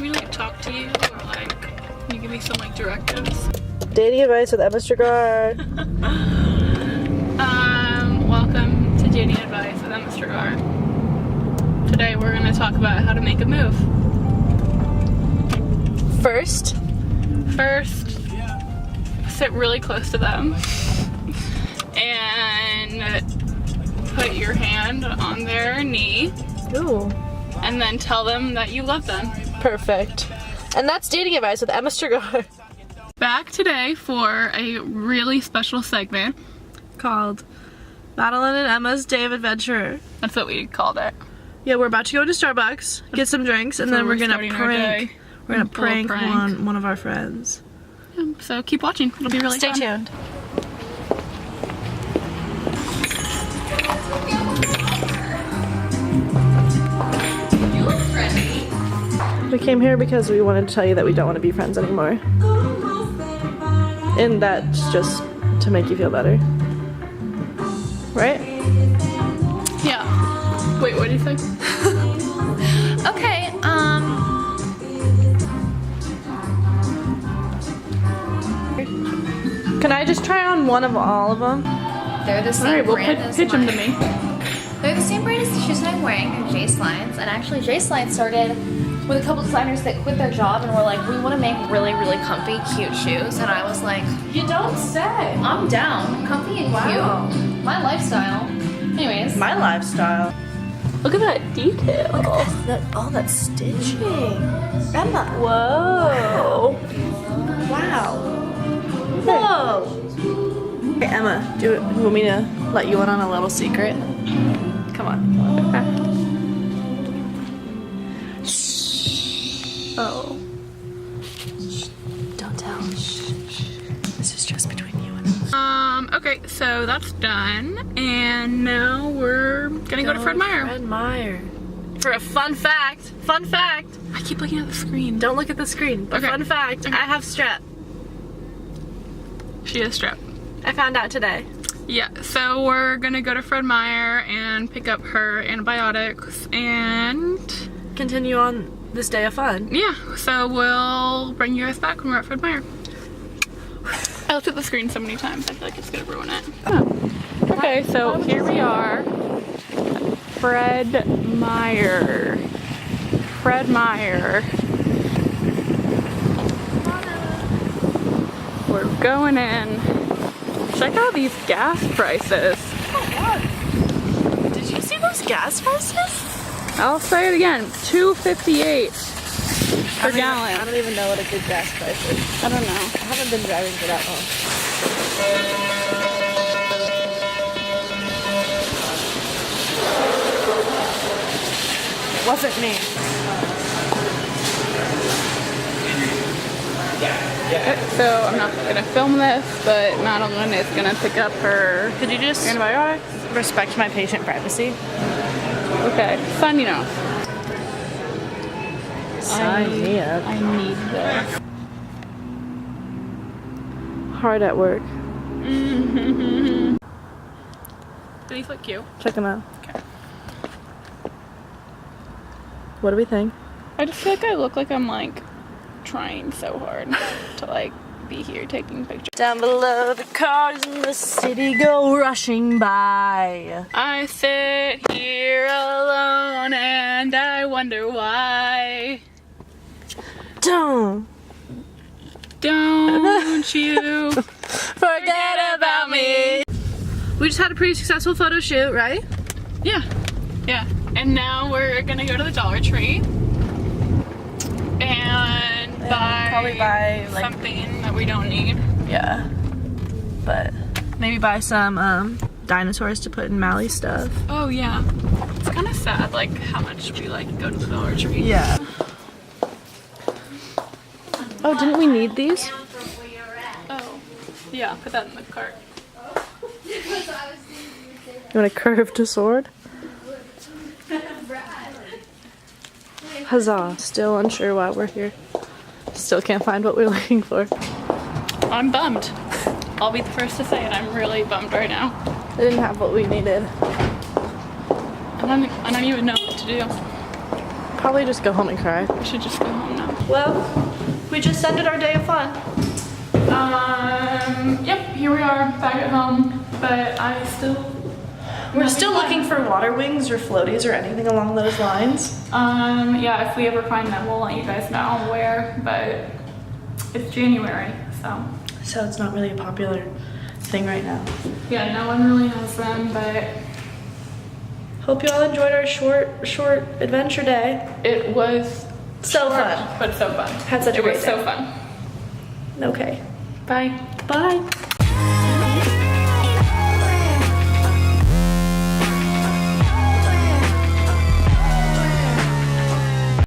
Can we like talk to you or like can you give me some like directives? Dating advice with Emma Strigard. Welcome to Dating Advice with Emma Strigard. Today we're gonna talk about how to make a move. First, sit really close to them and put your hand on their knee. Ooh. And then tell them that you love them. Perfect. And that's Dating Advice with Emma Strigard. Back today for a really special segment Called Madeline and Emma's Day of Adventure. That's what we called it. Yeah, we're about to go to Starbucks, get some drinks, and then we're gonna prank. We're gonna prank one of our friends. So keep watching. It'll be really fun. Stay tuned. We came here because we wanted to tell you that we don't want to be friends anymore. And that's just to make you feel better. Right? Yeah. Wait, what did you say? Okay, Can I just try on one of all of them? they're the same Alright, well brand as pitch them to mine. me. They're the same brand as the shoes that I'm wearing. They're J Slides, and actually J Slides started with a couple designers that quit their job and were like, we want to make really, really comfy, cute shoes. And I was like, You don't say. I'm down. Comfy and cute. My lifestyle. Anyways. My lifestyle. Look at that detail. All that stitching. Emma. Whoa. Wow. Whoa. Hey, Emma, do you want me to let you in on a little secret? Come on. Okay. Oh. Don't tell. This is just between you and us. Okay, so that's done. And now we're gonna go to Fred Meyer. Fred Meyer. For a fun fact. Fun fact. I keep looking at the screen. Don't look at the screen. But Okay. fun fact, I have strep. She is strapped. I found out today. Yeah, so we're gonna go to Fred Meyer and pick up her antibiotics and Continue on this day of fun. yeah, so we'll bring you guys back when we're at Fred Meyer. I looked at the screen so many times, I feel like it's gonna ruin it. Oh. Okay, so here we are. Fred Meyer. Fred Meyer. We're going in. Check out these gas prices. Did you see those gas prices? I'll say it again, $2.58 per I gallon. don't even know what a good gas price is. I don't know. I haven't been driving for that long. It wasn't me. So I'm not gonna film this, but Madeline is gonna pick up her Could you just antibiotics. respect my patient privacy? Okay, signing off. Sign me up. I need this. Hard at work. These look cute. Check them out. Okay. What do we think? I just feel like I look like I'm like trying so hard to like be here taking pictures. Down below, the cars in the city go rushing by. I sit here alone and I wonder why. Don't you forget about me. We just had a pretty successful photo shoot, right? Yeah, yeah. And now we're gonna go to the Dollar Tree and probably buy like something that we don't need. yeah, but maybe buy some dinosaurs to put in Mally's stuff. Oh yeah, it's kind of sad like how much we like go to the Dollar Tree. Yeah. Oh, didn't we need these? Oh, yeah. Put that in the cart. You want a curved sword? Huzzah. Still unsure why we're here. Still can't find what we're looking for. I'm bummed. I'll be the first to say it. I'm really bummed right now. They didn't have what we needed. I don't even know what to do. probably just go home and cry. We should just go home now. Well, we just ended our day of fun. Yep, here we are back at home, but We're still looking for water wings or floaties or anything along those lines. Yeah, if we ever find them, we'll let you guys know where, but it's January, so. So it's not really a popular thing right now. Yeah, no one really has them, but Hope you all enjoyed our short adventure day. it was So short, fun. but so fun. Had such a It great was so day. fun. Okay. Bye. Bye.